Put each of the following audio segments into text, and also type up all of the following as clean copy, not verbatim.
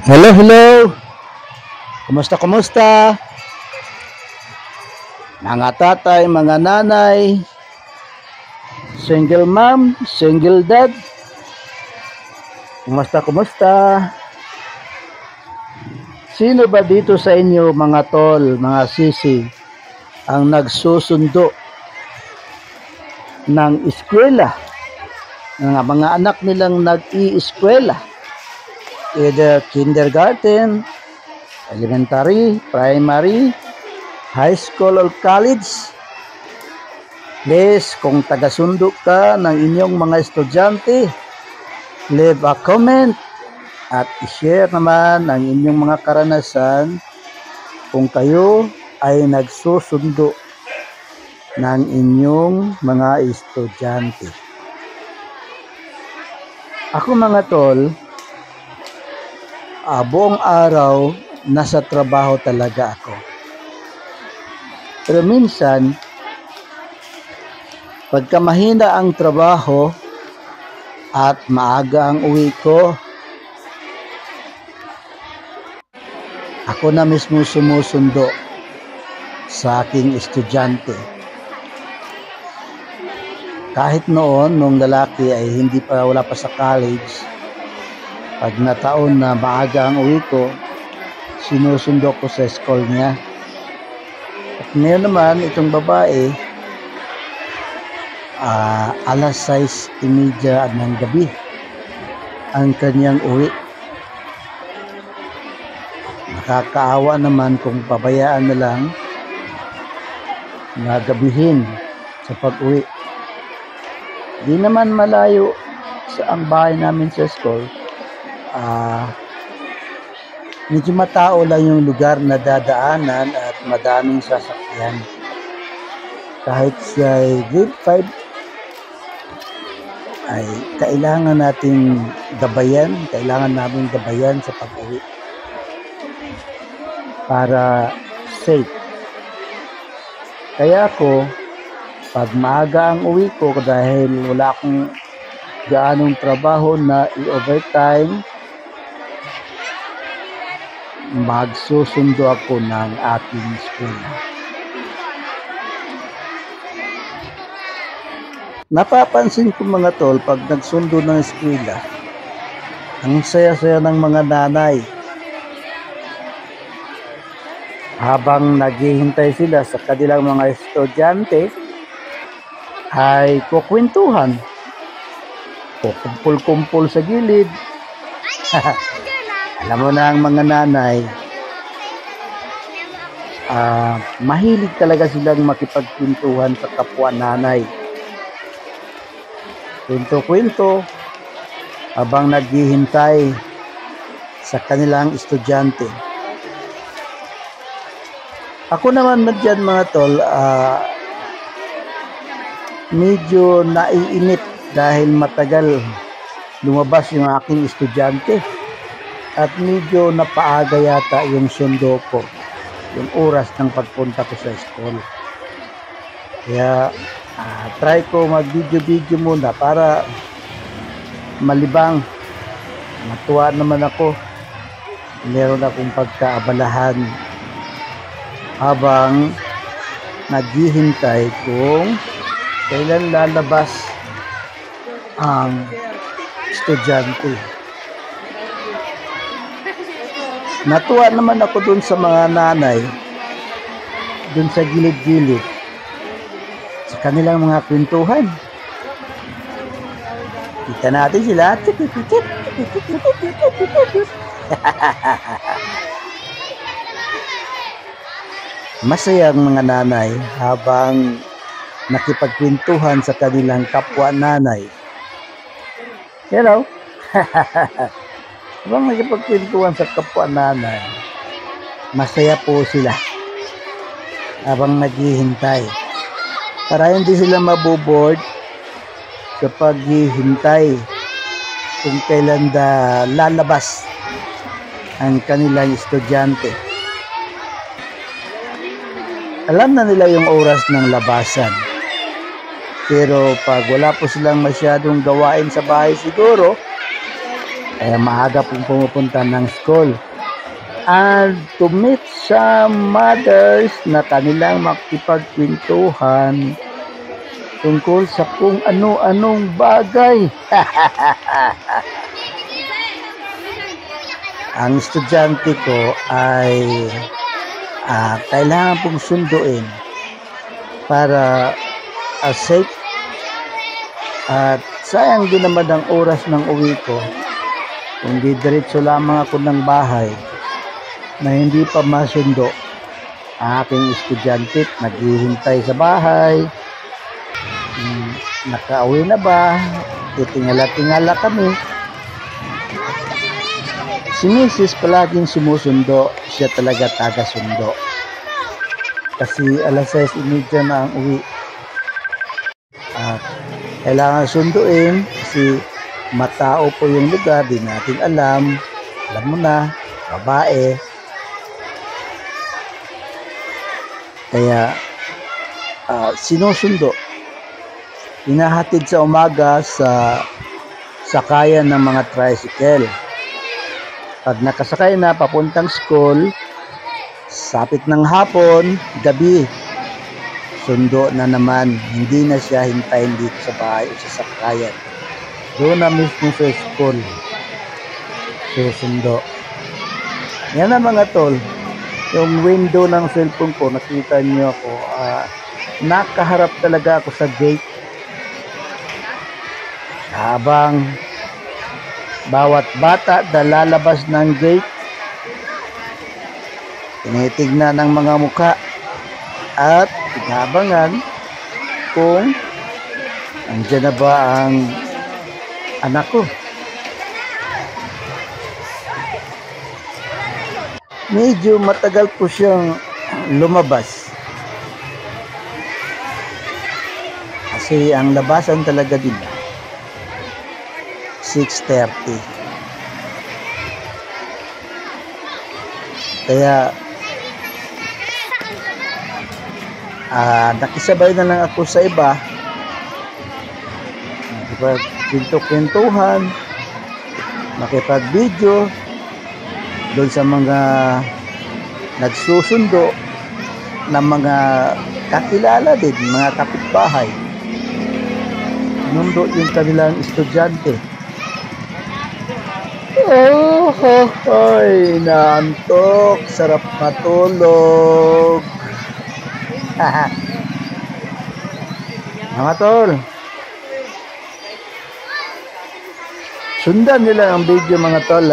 Hello, hello. Kumusta? Mga tatay, mga nanay, single mom, single dad. Kumusta? Sino ba dito sa inyo mga tol, mga sisi, ang nagsusundo ng eskwela? Ng mga anak nilang nag-i-eskwela? Either kindergarten, elementary, primary, high school or college. Please, kung taga-sundo ka ng inyong mga estudyante, leave a comment at i-share naman ang inyong mga karanasan kung kayo ay nagsusundo ng inyong mga estudyante. Ako mga tol, buong araw nasa trabaho talaga ako. Pero minsan, pagka mahina ang trabaho at maaga ang uwi ko, ako na mismo sumusundo sa aking estudyante. Kahit noon, nung lalaki ay wala pa sa college, pag nataon na maaga ang uwi ko, sinusundo ko sa school niya. At ngayon naman, itong babae, alas 6:30 ng gabi ang kanyang uwi. Nakakaawa naman kung pabayaan na lang na gabihin sa pag-uwi. Di naman malayo sa ang bahay namin sa school. Medyo matao lang yung lugar na dadaanan at madaming sasakyan. Kahit siya ay grade 5, ay kailangan namin gabayan sa pag-uwi para safe. Kaya ako, pag maaga ang uwi ko dahil wala akong gaanong trabaho na i-overtime, magsusundo ako ng ating eskwela. Napapansin ko mga tol, pag nagsundo ng eskwela, ang saya-saya ng mga nanay. Habang naghihintay sila sa kanilang mga estudyante, ay kukwentuhan. Kukumpul-kumpul sa gilid. Alam mo na ang mga nanay, mahilig talaga silang makipagkwentuhan sa kapwa nanay. Kwento-kwento habang naghihintay sa kanilang estudyante. Ako naman dyan mga tol, medyo naiinip dahil matagal lumabas yung aking estudyante. At medyo napaaga yata yung sundo ko, yung oras ng pagpunta ko sa school. Kaya try ko mag-video muna para malibang. Matuwa naman ako. Meron akong pagkaabalahan habang naghihintay kung kailan lalabas ang estudyante. Natuwa naman ako dun sa mga nanay, dun sa gilid-gilid, sa kanilang mga kwentuhan. Kita natin sila. Masaya ang mga nanay habang nakipagkwentuhan sa kanilang kapwa nanay. You know? Habang nakipagkwentuhan sa kapwa nanay, masaya po sila habang naghihintay. Para hindi sila maboboard sa paghihintay kung kailan lalabas ang kanilang estudyante. Alam na nila yung oras ng labasan. Pero pag wala po silang masyadong gawain sa bahay siguro, Kaya maaga pong pumupunta ng school. And to meet some mothers na kanilang makipagkwentuhan tungkol sa kung ano-anong bagay. Ang estudyante ko ay kailangan pong sunduin para safe, at sayang din naman ang oras ng uwi ko kung di diretso lamang ako ng bahay na hindi pa masundo ang aking estudyante. Naghihintay sa bahay, nakauwi na ba, titingala-tingala kami. Si Mrs. palaging sumusundo, siya talaga taga-sundo kasi alas 6:30 na ang uwi. At kailangan sunduin kasi matao po yung lugar, di natin alam mo na, babae. Kaya sinusundo, hinahatid sa umaga sa sakayan ng mga tricycle. Pag nakasakay na papuntang school, sapit ng hapon, gabi, sundo na naman. Hindi na siya hintayin dito sa bahay o sa sakayan. Doon na mismo sa school, susundo. Yan na mga tol. Yung window ng cellphone ko, nakita niyo ako, nakaharap talaga ako sa gate. Habang bawat bata na lalabas ng gate, tinitignan ng mga mukha at inabangan kung andyan na ba ang anak ko. Medyo matagal po siyang lumabas kasi ang labasan talaga din 6:30. Kaya nakisabay na lang ako sa iba, nakipag-kwentuhan, nakipag-video doon sa mga nagsusundo ng mga kakilala din, mga kapitbahay. Mundo yung kanilang estudyante. Ay, naantok, sarap matulog. Mga tol, sundan nila ang video mga tol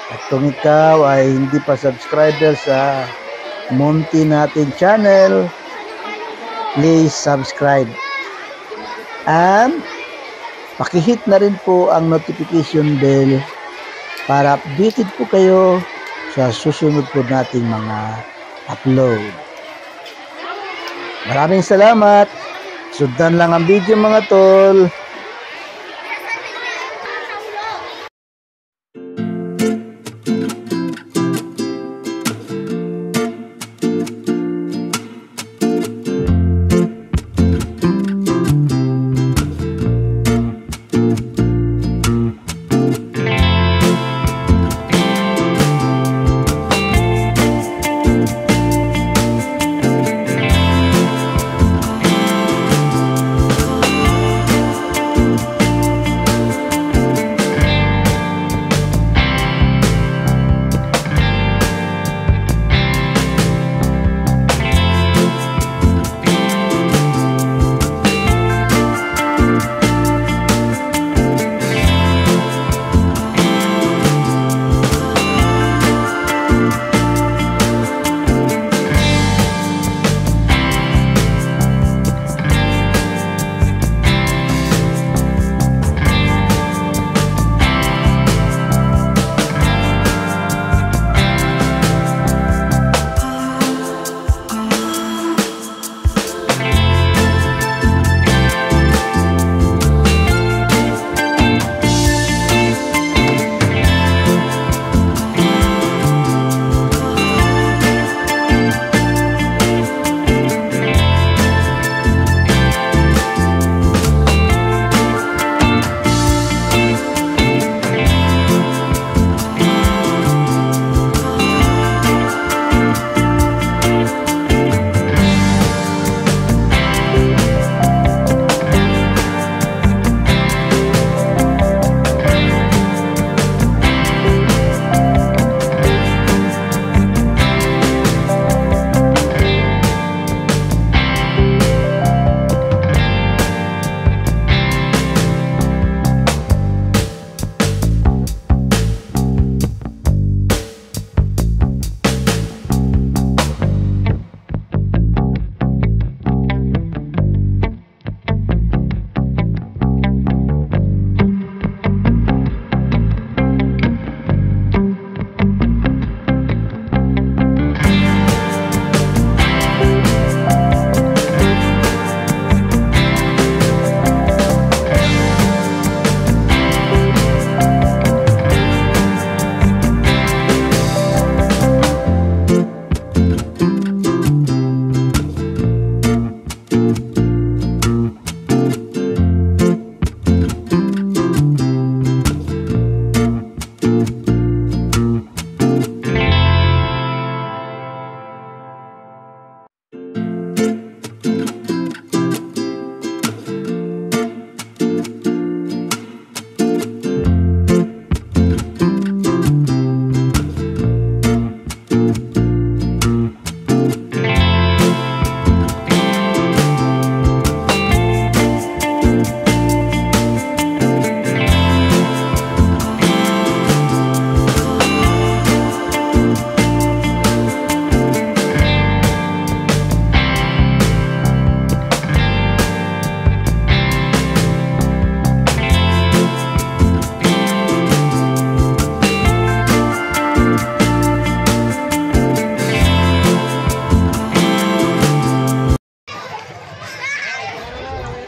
At kung ikaw ay hindi pa subscriber sa Munti Natin channel, please subscribe. And pakihit na rin po ang notification bell para updated po kayo sa susunod po nating mga upload. Maraming salamat. Sundan lang ang video mga tol.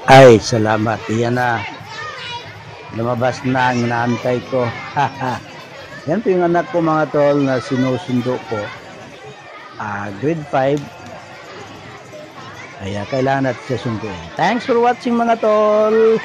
Ay, salamat. Iyan na. Lumabas na ang inaantay ko. Yan po yung anak ko mga tol na sinusundo ko. Grade 5. Kaya kailangan natin siya sunduin. Thanks for watching mga tol.